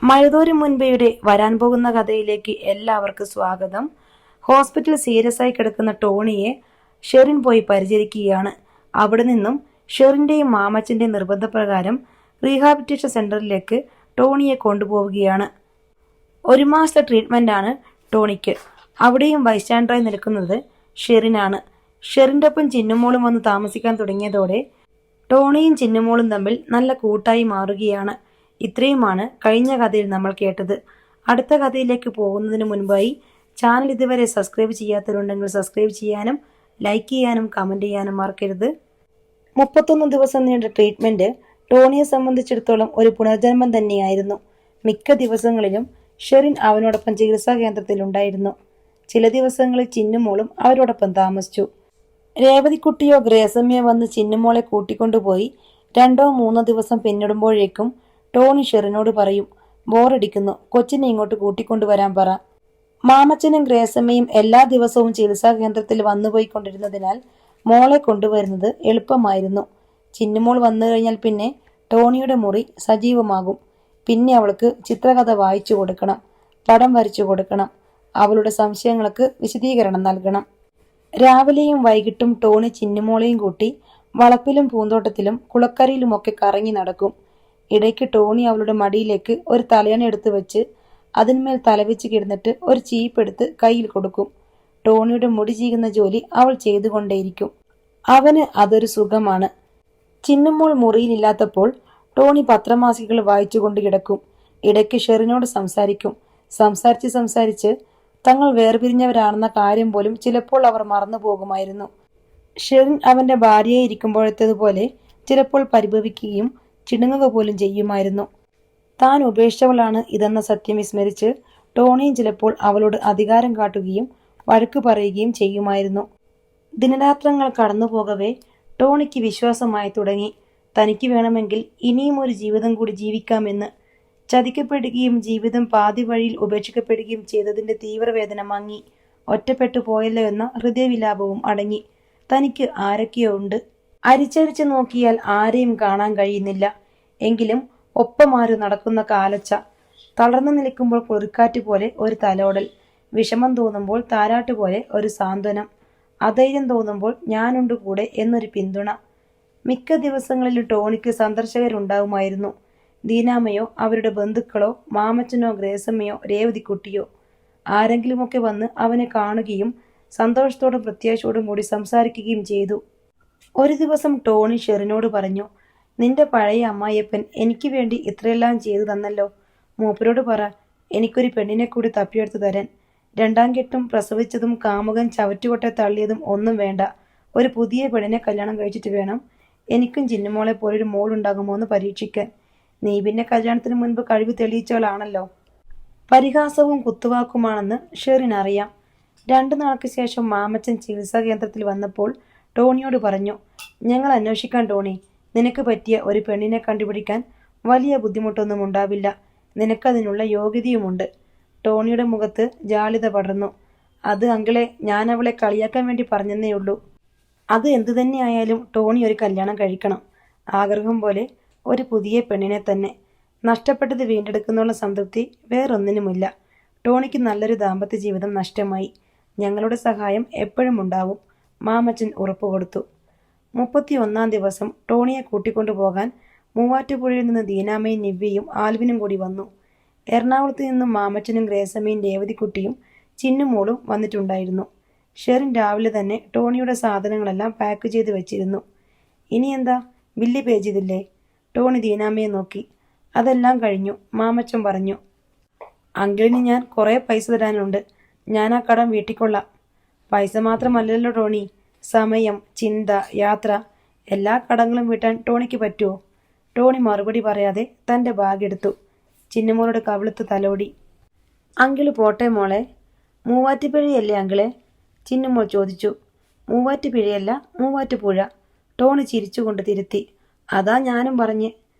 മഴതോരും മുൻപയുടെ വരാൻ പോകുന്ന കഥയിലേക്ക് എല്ലാവർക്കും സ്വാഗതം. ഹോസ്പിറ്റലിൽ സീരിയസ് ആയി കിടക്കുന്ന ടോണിയെ ഷെറിൻ പോയി പരിചരിക്കുകയാണ്. അവിടെ നിന്നും ഷെറിന്റെയും മാമച്ചന്റെയും നിർബന്ധപ്രകാരം റീഹാബിലിറ്റേഷൻ സെന്ററിലേക്ക് ടോണിയെ കൊണ്ടുപോവുകയാണ്. 1 മാസത്തെ ട്രീറ്റ്മെന്റ് ആണ് ടോണിക്ക്. അവിടെയും ബൈസ്റ്റാൻഡറായി നിൽക്കുന്നത് ഷെറിനാണ്. ഷെറിന്റെ ഒപ്പം ചിന്നുമോളും വന്ന് താമസിക്കാൻ തുടങ്ങിയതോടെ ടോണിയും ചിന്നുമോളും തമ്മിൽ നല്ല കൂട്ടായി മാറുകയാണ്. ഇത്രയുമാണ് കഴിഞ്ഞ കഥയിൽ നമ്മൾ കേട്ടത്. അടുത്ത കഥയിലേക്ക് പോകുന്നതിന് മുൻപായി ചാനൽ ഇതുവരെ സബ്സ്ക്രൈബ് ചെയ്യാത്തവരുണ്ടെങ്കിൽ സബ്സ്ക്രൈബ് ചെയ്യാനും ലൈക്ക് ചെയ്യാനും കമന്റ് ചെയ്യാനും മറക്കരുത്. 31 ദിവസം നീണ്ട ട്രീറ്റ്മെന്റ് ടോണിയെ സംബന്ധിച്ചിടത്തോളം ഒരു പുനർജന്മം തന്നെയായിരുന്നു. മിക്ക ദിവസങ്ങളിലും ഷെറിൻ അവനോടൊപ്പം ചികിത്സാ കേന്ദ്രത്തിൽ ഉണ്ടായിരുന്നു. ചില ദിവസങ്ങളിൽ ചിന്നുമോളും അവരോടൊപ്പം താമസിച്ചു. രേവതിക്കുട്ടിയോ ഗ്രേസമ്മയോ വന്ന് ചിന്നുമോളെ കൂട്ടിക്കൊണ്ടുപോയി 2-3 ദിവസം പിന്നിടുമ്പോഴേക്കും ടോണി ഷെറിനോട് പറയും, ബോറടിക്കുന്നു, കൊച്ചിനെ ഇങ്ങോട്ട് കൂട്ടിക്കൊണ്ടുവരാൻ പറ. മാമച്ചനും ഗ്രേസമ്മയും എല്ലാ ദിവസവും ചികിത്സാ കേന്ദ്രത്തിൽ വന്നുപോയിക്കൊണ്ടിരുന്നതിനാൽ മോളെ കൊണ്ടുവരുന്നത് എളുപ്പമായിരുന്നു. ചിന്നുമോൾ വന്നു കഴിഞ്ഞാൽ പിന്നെ ടോണിയുടെ മുറി സജീവമാകും. പിന്നെ അവൾക്ക് ചിത്രകഥ വായിച്ചു കൊടുക്കണം, പടം വരച്ചു കൊടുക്കണം, അവളുടെ സംശയങ്ങൾക്ക് വിശദീകരണം നൽകണം. രാവിലെയും വൈകിട്ടും ടോണി ചിന്നുമോളെയും കൂട്ടി വളപ്പിലും പൂന്തോട്ടത്തിലും കുളക്കരയിലുമൊക്കെ കറങ്ങി നടക്കും. ഇടയ്ക്ക് ടോണി അവളുടെ മടിയിലേക്ക് ഒരു തലയണ എടുത്ത് വെച്ച് അതിന്മേൽ തലവെച്ച് കിടന്നിട്ട് ഒരു ചീപ്പെടുത്ത് കയ്യിൽ കൊടുക്കും. ടോണിയുടെ മുടി ചീകുന്ന ജോലി അവൾ ചെയ്തുകൊണ്ടേയിരിക്കും. അവന് അതൊരു സുഖമാണ്. ചിന്നുമോൾ മുറിയിലില്ലാത്തപ്പോൾ ടോണി പത്രമാസികകൾ വായിച്ചുകൊണ്ട് കിടക്കും. ഇടയ്ക്ക് ഷെറിനോട് സംസാരിക്കും. സംസാരിച്ച് തങ്ങൾ വേർപിരിഞ്ഞവരാണെന്ന കാര്യം പോലും ചിലപ്പോൾ അവർ മറന്നു പോകുമായിരുന്നു. ഷെറിൻ അവന്റെ ഭാര്യയെ ഇരിക്കുമ്പോഴത്തേതുപോലെ ചിലപ്പോൾ പരിഭവിക്കുകയും ചിണുങ്ങുക പോലും ചെയ്യുമായിരുന്നു. താൻ ഉപേക്ഷിച്ചവളാണ് ഇതെന്ന സത്യം വിസ്മരിച്ച് ടോണിയും ചിലപ്പോൾ അവളോട് അധികാരം കാട്ടുകയും വഴക്കു പറയുകയും ചെയ്യുമായിരുന്നു. ദിനരാത്രങ്ങൾ കടന്നു പോകവേ ടോണിക്ക് വിശ്വാസമായി തുടങ്ങി. തനിക്ക് വേണമെങ്കിൽ ഇനിയും ഒരു ജീവിതം കൂടി ജീവിക്കാമെന്ന്. ചതിക്കപ്പെടുകയും ജീവിതം പാതി വഴിയിൽ ഉപേക്ഷിക്കപ്പെടുകയും ചെയ്തതിന്റെ തീവ്രവേദന മങ്ങി. ഒറ്റപ്പെട്ടു പോയല്ലോ എന്ന ഹൃദയവിലാപവും അടങ്ങി. തനിക്ക് ആരൊക്കെയോ ഉണ്ട്. അരിച്ചരിച്ച് നോക്കിയാൽ ആരെയും കാണാൻ കഴിയുന്നില്ല. എങ്കിലും ഒപ്പമാര് നടക്കുന്ന കാലച്ച. തളർന്നു നിൽക്കുമ്പോൾ കുളിർക്കാറ്റ് പോലെ ഒരു തലോടൽ, വിഷമം തോന്നുമ്പോൾ താരാട്ട് പോലെ ഒരു സാന്ത്വനം, അധൈര്യം തോന്നുമ്പോൾ ഞാനുണ്ട് കൂടെ എന്നൊരു പിന്തുണ. മിക്ക ദിവസങ്ങളിലും ടോണിക്ക് സന്ദർശകരുണ്ടാവുമായിരുന്നു. ദീനാമ്മയോ അവരുടെ ബന്ധുക്കളോ മാമച്ചനോ ഗ്രേസമ്മയോ രേവതിക്കുട്ടിയോ ആരെങ്കിലുമൊക്കെ വന്ന് അവനെ കാണുകയും സന്തോഷത്തോടും പ്രത്യാശയോടും കൂടി സംസാരിക്കുകയും ചെയ്തു. ഒരു ദിവസം ടോണി ഷെറിനോട് പറഞ്ഞു, നിന്റെ പഴയ അമ്മായിയപ്പൻ എനിക്ക് വേണ്ടി ഇത്രയെല്ലാം ചെയ്തു തന്നല്ലോ. മൂപ്പരോട് പറ എനിക്കൊരു പെണ്ണിനെ കൂടി തപ്പിയെടുത്തു തരാൻ. 2ാം കെട്ടും പ്രസവിച്ചതും കാമുകൻ ചവറ്റുകൊട്ടെ തള്ളിയതും ഒന്നും വേണ്ട. ഒരു പുതിയ പെണ്ണിനെ കല്യാണം കഴിച്ചിട്ട് വേണം എനിക്കും ചിന്നുമോളെ പോലൊരു മോളുണ്ടാകുമോ എന്ന് പരീക്ഷിക്കാൻ. നീ പിന്നെ കല്യാണത്തിന് മുൻപ് കഴിവ് തെളിയിച്ചവളാണല്ലോ. പരിഹാസവും കുത്തുവാക്കുമാണെന്ന് ഷെറിൻ അറിയാം. 2 നാൾക്ക് ശേഷം മാമച്ചൻ ചികിത്സാ കേന്ദ്രത്തിൽ വന്നപ്പോൾ ടോണിയോട് പറഞ്ഞു, ഞങ്ങൾ അന്വേഷിക്കാൻ ടോണി. നിനക്ക് പറ്റിയ ഒരു പെണ്ണിനെ കണ്ടുപിടിക്കാൻ വലിയ ബുദ്ധിമുട്ടൊന്നും ഉണ്ടാവില്ല. നിനക്കതിനുള്ള യോഗ്യതയുമുണ്ട്. ടോണിയുടെ മുഖത്ത് ജാളിത പടർന്നു. അത് അങ്കിളെ, ഞാൻ അവളെ കളിയാക്കാൻ വേണ്ടി പറഞ്ഞെന്നേ ഉള്ളൂ. അത് എന്തു തന്നെയായാലും ടോണി ഒരു കല്യാണം കഴിക്കണം. ആഗ്രഹം പോലെ ഒരു പുതിയ പെണ്ണിനെ തന്നെ. നഷ്ടപ്പെട്ടത് വീണ്ടെടുക്കുന്നുള്ള സംതൃപ്തി വേറൊന്നിനുമില്ല. ടോണിക്ക് നല്ലൊരു ദാമ്പത്യ ജീവിതം നഷ്ടമായി. ഞങ്ങളുടെ സഹായം എപ്പോഴും ഉണ്ടാവും, മാമച്ചൻ ഉറപ്പുകൊടുത്തു. 31-ാം ദിവസം ടോണിയെ കൂട്ടിക്കൊണ്ടുപോകാൻ മൂവാറ്റുപുഴയിൽ നിന്ന് ദീനാമ്മയും നിവ്യയും ആൽവിനും കൂടി വന്നു. എറണാകുളത്ത് നിന്നും മാമച്ചനും ഗ്രേസമ്മയും രേവതിക്കുട്ടിയും ചിന്നുമോളും വന്നിട്ടുണ്ടായിരുന്നു. ഷെറിൻ രാവിലെ തന്നെ ടോണിയുടെ സാധനങ്ങളെല്ലാം പാക്ക് ചെയ്ത് വെച്ചിരുന്നു. ഇനി എന്താ, ബില്ല് പേ ചെയ്തില്ലേ? ടോണി ദീനാമ്മയെ നോക്കി. അതെല്ലാം കഴിഞ്ഞു, മാമച്ചൻ പറഞ്ഞു. അങ്കിളിന് ഞാൻ കുറേ പൈസ തരാനുണ്ട്. ഞാൻ ആ കടം വീട്ടിക്കൊള്ളാം. പൈസ മാത്രമല്ലല്ലോ ടോണി, സമയം, ചിന്ത, യാത്ര, എല്ലാ കടങ്ങളും വീട്ടാൻ ടോണിക്ക് പറ്റുമോ? ടോണി മറുപടി പറയാതെ തൻ്റെ ബാഗ് എടുത്തു. ചിന്നുമോളുടെ കവിളത്ത് തലോടി. അങ്കിള് പോട്ടെ മോളെ. മൂവാറ്റുപുഴയല്ലേ അങ്കിളെ? ചിന്നുമോൾ ചോദിച്ചു. മൂവാറ്റുപുഴയല്ല, മൂവാറ്റുപുഴ. ടോണി ചിരിച്ചുകൊണ്ട് തിരുത്തി. അതാ ഞാനും പറഞ്ഞ്.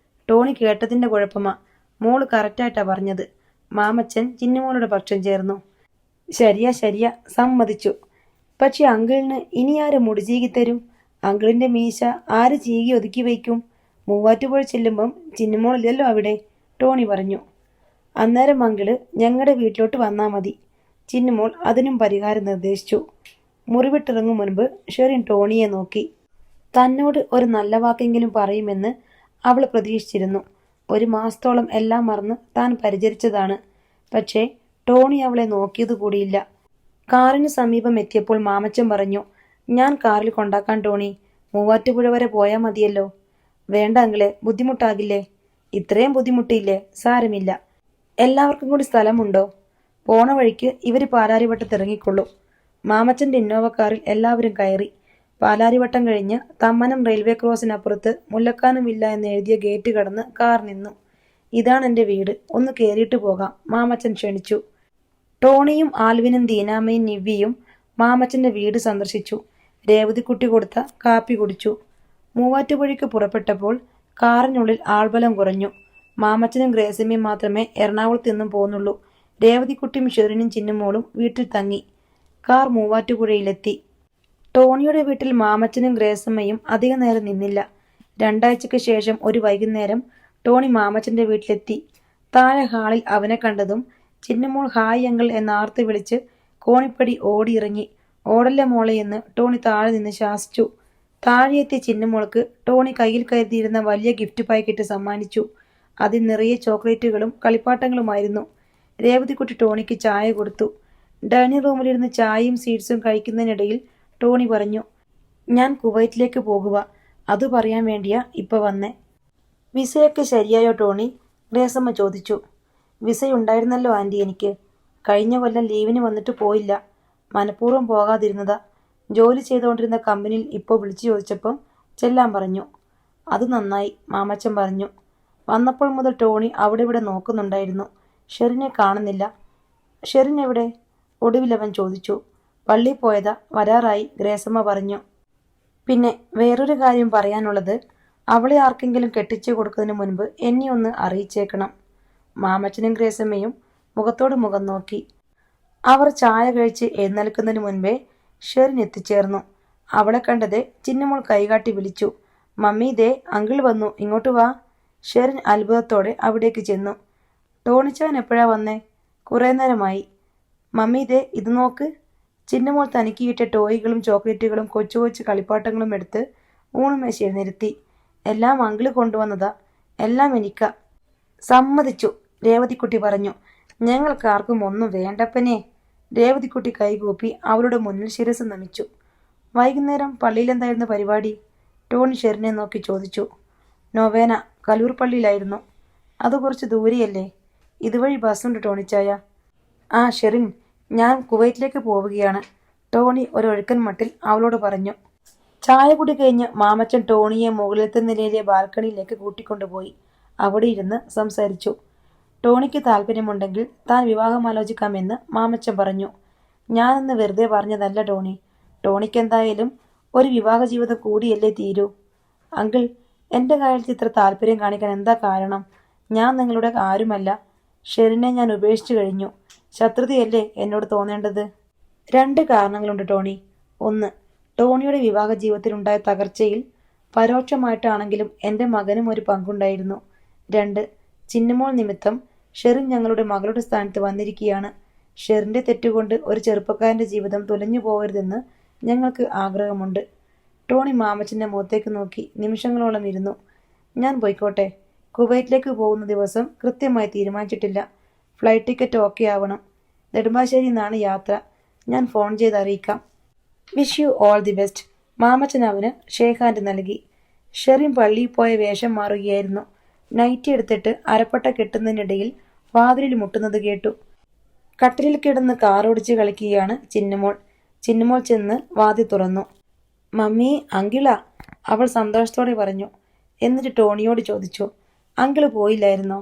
ടോണി കേട്ടതിൻ്റെ കുഴപ്പമാ. മോള് കറക്റ്റായിട്ടാ പറഞ്ഞത്. മാമച്ചൻ ചിന്നുമോളുടെ പക്ഷം ചേർന്നു. ശരിയാ സമ്മതിച്ചു. പക്ഷെ അങ്കിളിന് ഇനി ആര് മുടി ചീകി തരും? അങ്കിളിന്റെ മീശ ആര് ചീകി ഒതുക്കി വയ്ക്കും? മൂവാറ്റുപുഴ ചെല്ലുമ്പം ചിന്നുമോളില്ലല്ലോ അവിടെ, ടോണി പറഞ്ഞു. അന്നേരം അങ്കിള് ഞങ്ങളുടെ വീട്ടിലോട്ട് വന്നാൽ മതി. ചിന്നുമോൾ അതിനും പരിഹാരം നിർദ്ദേശിച്ചു. മുറിവിട്ടിറങ്ങും മുൻപ് ഷെറിൻ ടോണിയെ നോക്കി. തന്നോട് ഒരു നല്ല വാക്കെങ്കിലും പറയുമെന്ന് അവൾ പ്രതീക്ഷിച്ചിരുന്നു. ഒരു മാസത്തോളം എല്ലാം മറന്ന് താൻ പരിചരിച്ചതാണ്. പക്ഷേ ടോണി അവളെ നോക്കിയതുകൂടിയില്ല. കാറിന് സമീപം എത്തിയപ്പോൾ മാമച്ചൻ പറഞ്ഞു, ഞാൻ കാറിൽ കൊണ്ടാക്കാൻ ടോണി. മൂവാറ്റുപുഴ വരെ പോയാൽ മതിയല്ലോ. വേണ്ട അങ്കിളെ, ബുദ്ധിമുട്ടാകില്ലേ? ഇത്രയും ബുദ്ധിമുട്ടിയില്ലേ? സാരമില്ല. എല്ലാവർക്കും കൂടി സ്ഥലമുണ്ടോ? പോണ വഴിക്ക് ഇവർ പാലാരിവട്ടത്ത് ഇറങ്ങിക്കൊള്ളൂ. മാമച്ചൻ്റെ ഇന്നോവ കാറിൽ എല്ലാവരും കയറി. പാലാരിവട്ടം കഴിഞ്ഞ് തമ്മനം റെയിൽവേ ക്രോസിനപ്പുറത്ത് മുല്ലക്കാനം വില്ല എന്ന് എഴുതിയ ഗേറ്റ് കടന്ന് കാർ നിന്നു. ഇതാണ് എൻ്റെ വീട്, ഒന്ന് കയറിയിട്ട് പോകാം, മാമച്ചൻ ക്ഷണിച്ചു. ടോണിയും ആൽവിനും ദീനാമയും നിവ്യയും മാമച്ചൻ്റെ വീട് സന്ദർശിച്ചു. രേവതിക്കുട്ടി കൊടുത്ത കാപ്പി കുടിച്ചു. മൂവാറ്റുപുഴയ്ക്ക് പുറപ്പെട്ടപ്പോൾ കാറിനുള്ളിൽ ആൾബലം കുറഞ്ഞു. മാമച്ചനും ഗ്രേസമ്മയും മാത്രമേ എറണാകുളത്ത് നിന്നും പോന്നുള്ളൂ. രേവതിക്കുട്ടിയും ഷെറിനും ചിന്നുമോളും വീട്ടിൽ തങ്ങി. കാർ മൂവാറ്റുപുഴയിലെത്തി. ടോണിയുടെ വീട്ടിൽ മാമച്ചനും ഗ്രേസമ്മയും അധിക നേരം നിന്നില്ല. 2 ആഴ്ചയ്ക്ക് ശേഷം ഒരു വൈകുന്നേരം ടോണി മാമച്ചൻ്റെ വീട്ടിലെത്തി. താഴെ ഹാളിൽ അവനെ കണ്ടതും ചിന്നുമോൾ ഹായ് അങ്കിൾ എന്നാർത്ത് വിളിച്ച് കോണിപ്പടി ഓടിയിറങ്ങി. ഓടല്ല മോളെ എന്ന് ടോണി താഴെ നിന്ന് ശാസിച്ചു. താഴെയെത്തിയ ചിന്നുമോൾക്ക് ടോണി കയ്യിൽ കരുതിയിരുന്ന വലിയ ഗിഫ്റ്റ് പാക്കറ്റ് സമ്മാനിച്ചു. അതിൽ നിറയെ ചോക്ലേറ്റുകളും കളിപ്പാട്ടങ്ങളുമായിരുന്നു. രേവതിക്കുട്ടി ടോണിക്ക് ചായ കൊടുത്തു. ഡൈനിങ് റൂമിലിരുന്ന് ചായയും സ്വീറ്റ്സും കഴിക്കുന്നതിനിടയിൽ ടോണി പറഞ്ഞു, ഞാൻ കുവൈറ്റിലേക്ക് പോകുക. അത് പറയാൻ വേണ്ടിയാ ഇപ്പൊ വന്നേ. വിസയൊക്കെ ശരിയായോ ടോണി? ഗ്രേസമ്മ ചോദിച്ചു. വിസയുണ്ടായിരുന്നല്ലോ ആൻറ്റി എനിക്ക്. കഴിഞ്ഞ കൊല്ലം ലീവിന് വന്നിട്ട് പോയില്ല. മനഃപൂർവ്വം പോകാതിരുന്നതാ. ജോലി ചെയ്തുകൊണ്ടിരുന്ന കമ്പനിയിൽ ഇപ്പോൾ വിളിച്ചു ചോദിച്ചപ്പം ചെല്ലാൻ പറഞ്ഞു. അത് നന്നായി, മാമച്ചൻ പറഞ്ഞു. വന്നപ്പോൾ മുതൽ ടോണി അവിടെ ഇവിടെ നോക്കുന്നുണ്ടായിരുന്നു. ഷെറിനെ കാണുന്നില്ല. ഷെറിൻ എവിടെ? ഒടുവിലവൻ ചോദിച്ചു. പള്ളിയിൽ പോയതാ, വരാറായി, ഗ്രേസമ്മ പറഞ്ഞു. പിന്നെ വേറൊരു കാര്യം പറയാനുള്ളത്, അവളെ ആർക്കെങ്കിലും കെട്ടിച്ചു കൊടുക്കുന്നതിന് മുൻപ് എന്നെ ഒന്ന് അറിയിച്ചേക്കണം. മാമച്ചനും ഗ്രേസമ്മയും മുഖത്തോട് മുഖം നോക്കി. അവർ ചായ കഴിച്ച് എഴുന്നേൽക്കുന്നതിന് മുൻപേ ഷെറിൻ എത്തിച്ചേർന്നു. അവളെ കണ്ടത് ചിന്നുമോൾ കൈകാട്ടി വിളിച്ചു. മമ്മി ദേ അങ്കിൾ വന്നു, ഇങ്ങോട്ട് വാ. ഷെറിൻ അത്ഭുതത്തോടെ അവിടേക്ക് ചെന്നു. ടോണിച്ചാൻ എപ്പോഴാ വന്നേ? കുറേ നേരമായി. മമ്മി ദേ ഇത് നോക്ക്. ചിന്നുമോൾ തനിക്ക് കിട്ടിയ ടോയ്കളും ചോക്ലേറ്റുകളും കൊച്ചു കൊച്ചു കളിപ്പാട്ടങ്ങളും എടുത്ത് ഊണുമേശയിൽ നിരത്തി. എല്ലാം അങ്കിള് കൊണ്ടുവന്നതാ, എല്ലാം എനിക്കാ. സമ്മതിച്ചു, രേവതിക്കുട്ടി പറഞ്ഞു. ഞങ്ങൾക്കാർക്കും ഒന്നും വേണ്ടപ്പനെ. രേവതിക്കുട്ടി കൈകൂപ്പി അവളുടെ മുന്നിൽ ശിരസ് നമിച്ചു. വൈകുന്നേരം പള്ളിയിലെന്തായിരുന്നു പരിപാടി? ടോണി ഷെറിനെ നോക്കി ചോദിച്ചു. നൊവേന കലൂർ പള്ളിയിലായിരുന്നു. അത് കുറച്ച് ദൂരെയല്ലേ? ഇതുവഴി ബസ്സുണ്ട് ടോണിച്ചായ. ആ ഷെറിൻ, ഞാൻ കുവൈറ്റിലേക്ക് പോവുകയാണ്, ടോണി ഒരൊഴുക്കൻ മട്ടിൽ അവളോട് പറഞ്ഞു. ചായ കുടി കഴിഞ്ഞ് മാമച്ചൻ ടോണിയെ മുകളിലത്തെ നിലയിലെ ബാൽക്കണിയിലേക്ക് കൂട്ടിക്കൊണ്ടുപോയി. അവിടെ ഇരുന്ന് സംസാരിച്ചു. ടോണിക്ക് താല്പര്യമുണ്ടെങ്കിൽ താൻ വിവാഹം ആലോചിക്കാമെന്ന് മാമച്ചൻ പറഞ്ഞു. ഞാനെന്ന് വെറുതെ പറഞ്ഞതല്ല ടോണി. ടോണിക്കെന്തായാലും ഒരു വിവാഹ ജീവിതം കൂടിയല്ലേ തീരൂ. അങ്കിൾ, എൻ്റെ കാര്യത്തിൽ ഇത്ര താല്പര്യം കാണിക്കാൻ എന്താ കാരണം? ഞാൻ നിങ്ങളുടെ ആരുമല്ല. ഷെറിനെ ഞാൻ ഉപേക്ഷിച്ചു കഴിഞ്ഞു. ശത്രുതയല്ലേ എന്നോട് തോന്നേണ്ടത്? 2 കാരണങ്ങളുണ്ട് ടോണി. 1, ടോണിയുടെ വിവാഹ ജീവിതത്തിലുണ്ടായ തകർച്ചയിൽ പരോക്ഷമായിട്ടാണെങ്കിലും എൻ്റെ മകനും ഒരു പങ്കുണ്ടായിരുന്നു. 2, ചിന്നുമോൾ നിമിത്തം ഷെറിൻ ഞങ്ങളുടെ മകളുടെ സ്ഥാനത്ത് വന്നിരിക്കുകയാണ്. ഷെറിൻ്റെ തെറ്റുകൊണ്ട് ഒരു ചെറുപ്പക്കാരൻ്റെ ജീവിതം തുലഞ്ഞു പോകരുതെന്ന് ഞങ്ങൾക്ക് ആഗ്രഹമുണ്ട്. ടോണി മാമച്ചൻ്റെ മുഖത്തേക്ക് നോക്കി നിമിഷങ്ങളോളം ഇരുന്നു. ഞാൻ പോയിക്കോട്ടെ. കുവൈറ്റിലേക്ക് പോകുന്ന ദിവസം കൃത്യമായി തീരുമാനിച്ചിട്ടില്ല. ഫ്ലൈറ്റ് ടിക്കറ്റ് ഓക്കെ ആവണം. നെടുമ്പാശ്ശേരിയിൽ നിന്നാണ് യാത്ര. ഞാൻ ഫോൺ ചെയ്ത് അറിയിക്കാം. Wish you all the best. Mamachan അവന് ഷേക്ക് ഹാൻഡ് നൽകി. ഷെറിൻ പള്ളിയിൽ പോയ വേഷം മാറുകയായിരുന്നു. നൈറ്റി എടുത്തിട്ട് അരപ്പട്ട കെട്ടുന്നതിനിടയിൽ വാതിലിൽ മുട്ടുന്നത് കേട്ടു. കട്ടിലിൽ കിടന്ന് കാറോടിച്ച് കളിക്കുകയാണ് ചിന്നുമോൾ. ചിന്നുമോൾ ചെന്ന് വാതിൽ തുറന്നു. മമ്മി, അങ്കിളാ, അവൾ സന്തോഷത്തോടെ പറഞ്ഞു. എന്നിട്ട് ടോണിയോട് ചോദിച്ചു, അങ്കിള് പോയില്ലായിരുന്നോ?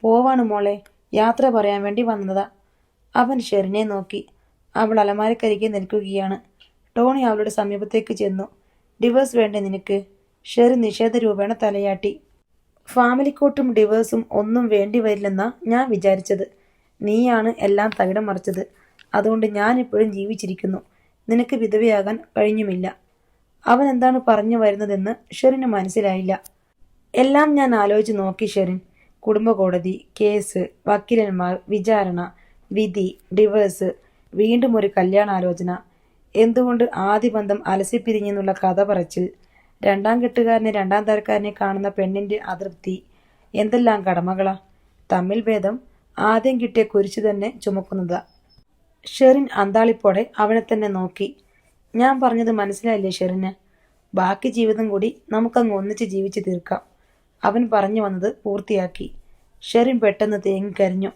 പോവാണ് മോളെ, യാത്ര പറയാൻ വേണ്ടി വന്നതാ. അവൻ ഷെറിനെ നോക്കി. അവൾ അലമാരക്കരികെ നിൽക്കുകയാണ്. ടോണി അവളുടെ സമീപത്തേക്ക് ചെന്നു. ഡിവേഴ്സ് വേണ്ടേ നിനക്ക്? ഷെറിൻ നിഷേധ രൂപേണ തലയാട്ടി. ഫാമിലിക്കോട്ടും ഡിവേഴ്സും ഒന്നും വേണ്ടി വരില്ലെന്നാ ഞാൻ വിചാരിച്ചത്. നീയാണ് എല്ലാം തകിടം മറിച്ചത്. അതുകൊണ്ട് ഞാൻ ഇപ്പോഴും ജീവിച്ചിരിക്കുന്നു. നിനക്ക് വിധവയാകാൻ കഴിഞ്ഞുമില്ല. അവൻ എന്താണ് പറഞ്ഞു വരുന്നതെന്ന് ഷെറിന് മനസ്സിലായില്ല. എല്ലാം ഞാൻ ആലോചിച്ച് നോക്കി ഷെറിൻ. കുടുംബ കോടതി, കേസ്, വക്കീലന്മാർ, വിചാരണ, വിധി, ഡിവേഴ്സ്, വീണ്ടും ഒരു കല്യാണാലോചന. എന്തുകൊണ്ട് ആദ്യ ബന്ധം അലസിപ്പിരിഞ്ഞെന്നുള്ള കഥ പറച്ചിൽ, രണ്ടാം കെട്ടുകാരനെ രണ്ടാം തരക്കാരനെ കാണുന്ന പെണ്ണിന്റെ അതൃപ്തി. എന്തെല്ലാം കടമകളാ! തമ്മിൽ ഭേദം ആദ്യം കിട്ടിയ കുരിശു തന്നെ ചുമക്കുന്നതാ. ഷെറിൻ അന്താളിപ്പോടെ അവനെ തന്നെ നോക്കി. ഞാൻ പറഞ്ഞത് മനസ്സിലായില്ലേ ഷെറിന്? ബാക്കി ജീവിതം കൂടി നമുക്കങ്ങ് ഒന്നിച്ച് ജീവിച്ചു തീർക്കാം. അവൻ പറഞ്ഞു വന്നത് പൂർത്തിയാക്കി. ഷെറിൻ പെട്ടെന്ന് തേങ്ങിക്കരഞ്ഞു.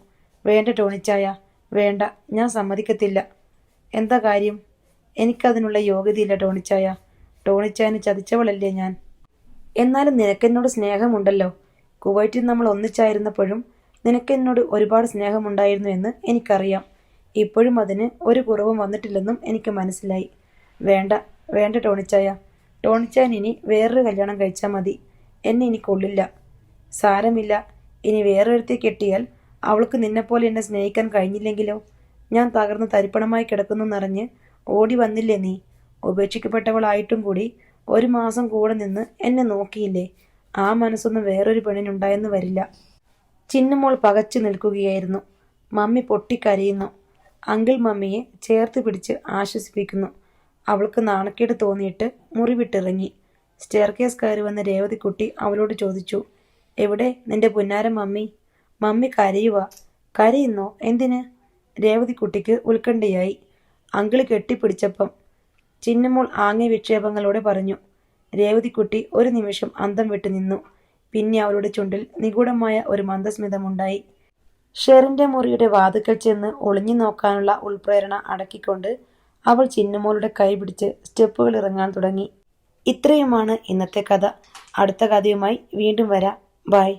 വേണ്ട ടോണിച്ചായ, വേണ്ട, ഞാൻ സമ്മതിക്കത്തില്ല. എന്താ കാര്യം? എനിക്കതിനുള്ള യോഗ്യതയില്ല ടോണിച്ചായ. ടോണിച്ചായനെ ചതിച്ചവളല്ലേ ഞാൻ. എന്നാലും നിനക്കെന്നോട് സ്നേഹമുണ്ടല്ലോ. കുവൈറ്റിൽ നമ്മൾ ഒന്നിച്ചായിരുന്നപ്പോഴും നിനക്കെന്നോട് ഒരുപാട് സ്നേഹമുണ്ടായിരുന്നു എന്ന് എനിക്കറിയാം. ഇപ്പോഴും അതിന് ഒരു കുറവും വന്നിട്ടില്ലെന്നും എനിക്ക് മനസ്സിലായി. വേണ്ട, വേണ്ട ടോണിച്ചായ. ടോണിച്ചായൻ ഇനി വേറൊരു കല്യാണം കഴിച്ചാൽ മതി. എന്നെ ഇനി കൊള്ളില്ല. സാരമില്ല, ഇനി വേറൊരുത്തി കെട്ടിയാൽ അവൾക്ക് നിന്നെപ്പോലെ എന്നെ സ്നേഹിക്കാൻ കഴിഞ്ഞില്ലെങ്കിലോ? ഞാൻ തകർന്ന് തരിപ്പണമായി കിടക്കുന്നറിഞ്ഞ് ഓടി വന്നില്ലേ നീ? ഉപേക്ഷിക്കപ്പെട്ടവളായിട്ടും കൂടി 1 മാസം കൂടെ നിന്ന് എന്നെ നോക്കിയില്ലേ? ആ മനസ്സൊന്നും വേറൊരു പെണ്ണിനുണ്ടായെന്ന് വരില്ല. ചിന്നുമോൾ പകച്ചു നിൽക്കുകയായിരുന്നു. മമ്മി പൊട്ടിക്കരയുന്നു. അങ്കിൾ മമ്മിയെ ചേർത്ത് പിടിച്ച് ആശ്വസിപ്പിക്കുന്നു. അവൾക്ക് നാണക്കേട് തോന്നിയിട്ട് മുറി വിട്ടിറങ്ങി. സ്റ്റെയർകേസ് കയറി വന്ന രേവതിക്കുട്ടി അവളോട് ചോദിച്ചു, എവിടെ നിന്റെ പുന്നാര മമ്മി? മമ്മി കരയുക. കരയുന്നോ? എന്തിന്? രേവതിക്കുട്ടിക്ക് ഉത്കണ്ഠയായി. അങ്കിള് കെട്ടിപ്പിടിച്ചപ്പം. ചിന്നമോൾ ആംഗ്യ വിക്ഷേപങ്ങളോടെ പറഞ്ഞു. രേവതിക്കുട്ടി ഒരു നിമിഷം അന്തം വിട്ടു നിന്നു. പിന്നെ അവളുടെ ചുണ്ടിൽ നിഗൂഢമായ ഒരു മന്ദസ്മിതമുണ്ടായി. ഷെറിന്റെ മുറിയുടെ വാതുക്കൽ ചെന്ന് ഒളിഞ്ഞു നോക്കാനുള്ള ഉൾപ്രേരണ അടക്കിക്കൊണ്ട് അവൾ ചിന്നുമോളുടെ കൈ പിടിച്ച് സ്റ്റെപ്പുകൾ ഇറങ്ങാൻ തുടങ്ങി. ഇത്രയുമാണ് ഇന്നത്തെ കഥ. അടുത്ത കഥയുമായി വീണ്ടും വരാം. ബൈ.